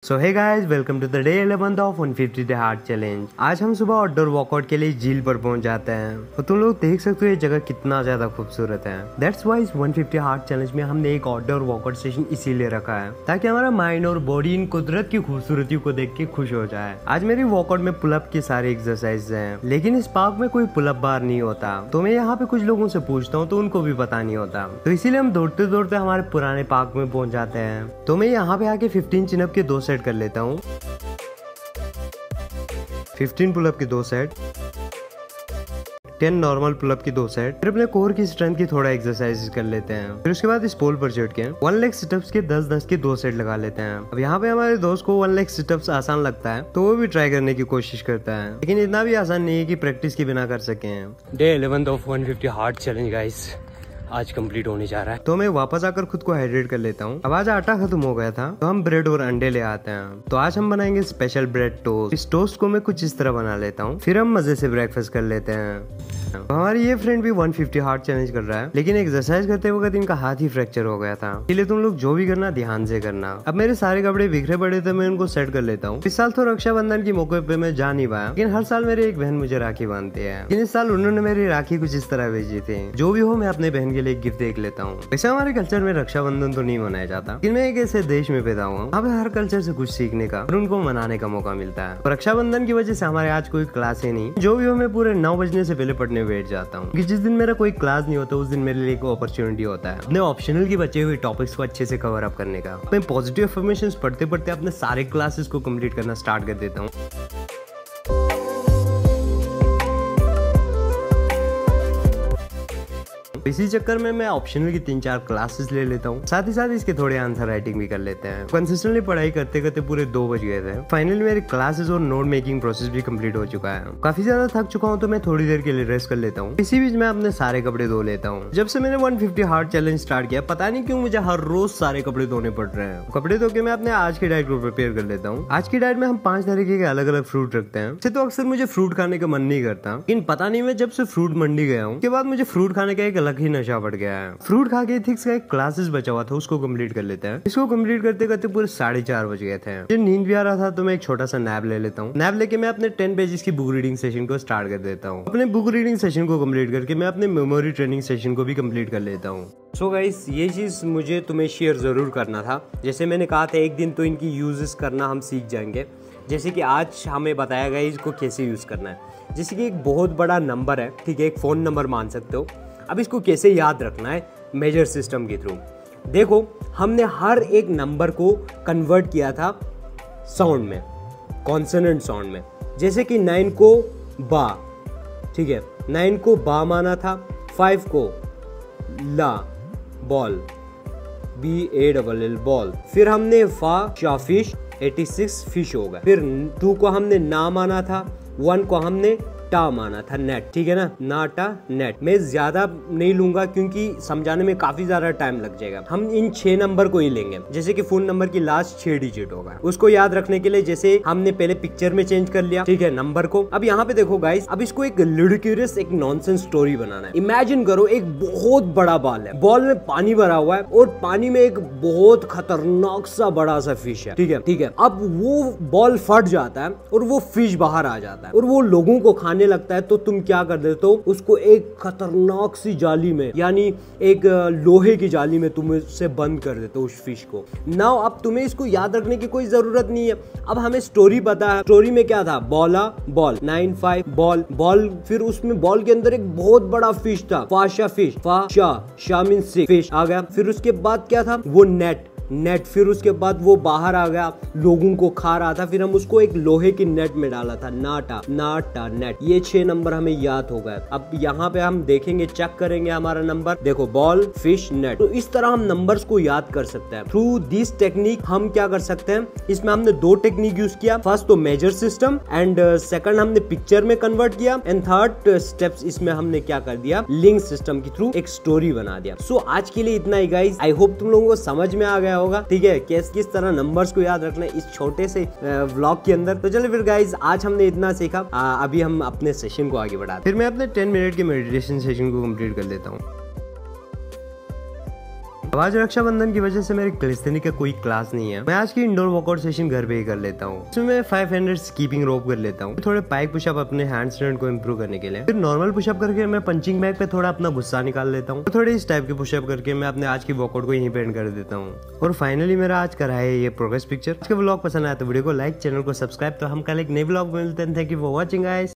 So hey guys, welcome to the day 11 of 150 day hard challenge. आज हम सुबह outdoor walkout के लिए झील पर पहुंच जाते हैं और तुम लोग देख सकते हो ये जगह कितना ज्यादा खूबसूरत है। दैट्स वाई इस 150 हार्ड चैलेंज में हमने एक आउटडोर वॉकआउट सेशन इसीलिए रखा है ताकि हमारा माइंड और बॉडी इन कुदरत की खूबसूरती को देख के खुश हो जाए। आज मेरी वॉकआउट में पुलअप की सारी एक्सरसाइज है, लेकिन इस पार्क में कोई पुलअप बार नहीं होता। तो मैं यहाँ पे कुछ लोगों से पूछता हूँ तो उनको भी पता नहीं होता, तो इसीलिए हम दौड़ते दौड़ते हमारे पुराने पार्क में पहुंच जाते हैं। तो मैं यहाँ पे आके 15 चिनअप के 2 सेट कर लेता हूँ, 15 पुलअप के 2 सेट, 10 नॉर्मल पुलअप की 2 सेट। फिर अपने कोर की स्ट्रेंथ की थोड़ा एक्सरसाइज कर लेते हैं। फिर उसके बाद इस पोल पर चढ़ के 1 लेग सिटअप्स के 10-10 के 2 सेट लगा लेते हैं। अब यहाँ पे हमारे दोस्त को 1 लेग सिटअप्स आसान लगता है तो वो भी ट्राई करने की कोशिश करता है, लेकिन इतना भी आसान नहीं है कि प्रैक्टिस के बिना कर सके। Day 11 of 150 hard challenge guys आज कंप्लीट होने जा रहा है। तो मैं वापस आकर खुद को हाइड्रेट कर लेता हूँ। अब आज आटा खत्म हो गया था तो हम ब्रेड और अंडे ले आते हैं। तो आज हम बनाएंगे स्पेशल ब्रेड टोस्ट। इस टोस्ट को मैं कुछ इस तरह बना लेता हूँ, फिर हम मजे से ब्रेकफास्ट कर लेते हैं। तो हमारी ये फ्रेंड भी 150 हार्ड चैलेंज कर रहा है, लेकिन एक्सरसाइज करते वक्त इनका हाथ ही फ्रैक्चर हो गया था। इसलिए तुम लोग जो भी करना ध्यान से करना। अब मेरे सारे कपड़े बिखरे पड़े थे, मैं उनको सेट कर लेता हूँ। इस साल तो रक्षाबंधन की मौके पे मैं जा नहीं पाया, लेकिन हर साल मेरी एक बहन मुझे राखी बांधती है। लेकिन इस साल उन्होंने मेरी राखी कुछ इस तरह भेजी थी। जो भी हो, मैं अपने बहन के लिए गिफ्ट देख लेता हूँ। वैसे हमारे कल्चर में रक्षाबंधन तो नहीं मनाया जाता, लेकिन मैं एक ऐसे देश में पैदा हुआ हूँ हर कल्चर से कुछ सीखने का और उनको मनाने का मौका मिलता है। रक्षाबंधन की वजह से हमारे आज कोई क्लास ही नहीं। जो भी हो, मैं पूरे 9 बजने से पहले पढ़ने बैठ जाता हूँ। जिस दिन मेरा कोई क्लास नहीं होता उस दिन मेरे लिए एक अपॉर्चुनिटी होता है अपने ऑप्शनल की बचे हुए टॉपिक्स को अच्छे से कवर अप करने का। मैं पॉजिटिव अफर्मेशंस पढ़ते पढ़ते अपने सारे क्लासेस को कंप्लीट करना स्टार्ट कर देता हूँ। इसी चक्कर में मैं ऑप्शनल की 3-4 क्लासेस ले लेता हूँ, साथ ही साथ इसके थोड़े आंसर राइटिंग भी कर लेते हैं। कंसिस्टेंटली पढ़ाई करते करते पूरे 2 बज गए थे। फाइनली मेरे क्लासेस और नोट मेकिंग प्रोसेस भी कंप्लीट हो चुका है। काफी ज्यादा थक चुका हूँ तो मैं थोड़ी देर के लिए रेस्ट कर लेता हूँ। इसी बीच मैं अपने सारे कपड़े धो लेता हूँ। जब से मैंने 150 हार्ड चैलेंज स्टार्ट किया, पता नहीं क्यों मुझे हर रोज सारे कपड़े धोने पड़ रहे हैं। कपड़े धो के मैं अपने आज की डाइट को प्रिपेयर कर लेता हूँ। आज की डाइट में हम 5 तरीके के अलग अलग फ्रूट रखते हैं। वैसे तो अक्सर मुझे फ्रूट खाने का मन नहीं करता, लेकिन पता नहीं मैं जब से फ्रूट मंडी गया हूँ उसके बाद मुझे फ्रूट खाने का एक अलग ही नशा पड़ गया है। फ्रूट खा के एथिक्स का एक क्लासेस बचा हुआ था, उसको कंप्लीट कर लेते हैं। इसको कंप्लीट करते करते पूरे 4:30 बज गए थे। जब नींद भी आ रहा था तो मैं एक छोटा सा नैप ले लेता हूँ। नैप लेके मैं अपने 10 पेजेस की बुक रीडिंग सेशन को स्टार्ट कर देता हूँ। अपने बुक रीडिंग सेशन को कंप्लीट करके मैं अपने मेमोरी ट्रेनिंग सेशन को भी कंप्लीट कर लेता हूँ। सो गाइस, ये चीज मुझे तुम्हें शेयर जरूर करना था। जैसे मैंने कहा था एक दिन तो इनकी यूजेस करना हम सीख जाएंगे। जैसे कि आज हमें बताया गया इसको कैसे यूज करना है। जैसे कि एक बहुत बड़ा नंबर है, ठीक है, एक फोन नंबर मान सकते हो। अब इसको कैसे याद रखना है मेजर सिस्टम के थ्रू। देखो, हमने हर एक नंबर को कन्वर्ट किया था साउंड में, कॉन्सोनेंट साउंड में। जैसे कि 9 को बा, ठीक है, 9 को बा माना था, 5 को ला, बॉल, BALL बॉल। फिर हमने फा शाफिश, 86 फिश हो गया। फिर 2 को हमने ना माना था, 1 को हमने टा माना था, नेट, ठीक है ना, नाटा नेट। मैं ज्यादा नहीं लूंगा क्योंकि समझाने में काफी ज्यादा टाइम लग जाएगा। हम इन 6 नंबर को ही लेंगे। जैसे कि फोन नंबर की लास्ट 6 डिजिट होगा, उसको याद रखने के लिए जैसे हमने पहले पिक्चर में चेंज कर लिया, ठीक है, नंबर को। अब यहाँ पे देखो गाइस, अब इसको एक लुडिक्यूरियस, एक नॉनसेंस स्टोरी बनाना है। इमेजिन करो एक बहुत बड़ा बॉल है, बॉल में पानी भरा हुआ है और पानी में एक बहुत खतरनाक सा बड़ा सा फिश है, ठीक है, ठीक है। अब वो बॉल फट जाता है और वो फिश बाहर आ जाता है और वो लोगों को खाने लगता है। तो तुम क्या कर देते हो, उसको एक खतरनाक सी जाली में, यानी एक लोहे की जाली में तुम उससे बंद कर देते हो उस फिश को। नाउ अब तुम्हें इसको याद रखने की कोई जरूरत नहीं है। अब हमें स्टोरी पता है। स्टोरी में क्या था, बॉला बॉल, 9 5 बॉल बॉल। फिर उसमें बॉल के अंदर एक बहुत बड़ा फिश था, फाशा फिश, फा शा मीन फिश आ गया। फिर उसके बाद क्या था, वो नेट, नेट। फिर उसके बाद वो बाहर आ गया, लोगों को खा रहा था। फिर हम उसको एक लोहे की नेट में डाला था, नाटा नाटा नेट। ये 6 नंबर हमें याद हो गए। अब यहाँ पे हम देखेंगे, चेक करेंगे हमारा नंबर। देखो, बॉल, फिश, नेट। तो इस तरह हम नंबर्स को याद कर सकते हैं। थ्रू दिस टेक्निक हम क्या कर सकते हैं, इसमें हमने 2 टेक्निक यूज किया। फर्स्ट तो मेजर सिस्टम एंड सेकंड हमने पिक्चर में कन्वर्ट किया एंड थर्ड स्टेप्स इसमें हमने क्या कर दिया, लिंक सिस्टम के थ्रू एक स्टोरी बना दिया। सो आज के लिए इतना ही गाइस। आई होप तुम लोगों को समझ में आ गया होगा, ठीक है, किस तरह नंबर्स को याद रखना है इस छोटे से व्लॉग के अंदर। तो चलिए फिर गाइज, आज हमने इतना सीखा। अभी हम अपने सेशन को आगे बढ़ाते हैं। फिर मैं अपने 10 मिनट के मेडिटेशन सेशन को कंप्लीट कर लेता हूँ। अब आज रक्षाबंधन की वजह से मेरे क्लिस्थेनिक का कोई क्लास नहीं है। मैं आज की इंडोर वर्कआउट सेशन घर पे ही कर लेता हूँ। इसमें मैं 500 स्कीपिंग रोप कर लेता हूँ, थोड़े पाइक पुशअप अपने हैंड स्टैंड को इम्प्रूव करने के लिए। फिर नॉर्मल पुशअप करके मैं पंचिंग बैग पे थोड़ा अपना गुस्सा निकाल लेता हूँ। थोड़े इस टाइप के पुशअप करके मैं अपने आज की वर्कआउट को यहीं पे एंड कर देता हूँ। और फाइनली मेरा आज करा है ये प्रोग्रेस पिक्चर। आज का व्लॉग पसंद आया तो वीडियो को लाइक, चैनल को सब्सक्राइब। तो हम कल एक नए व्लॉग में मिलते हैं। Thank you for watching guys.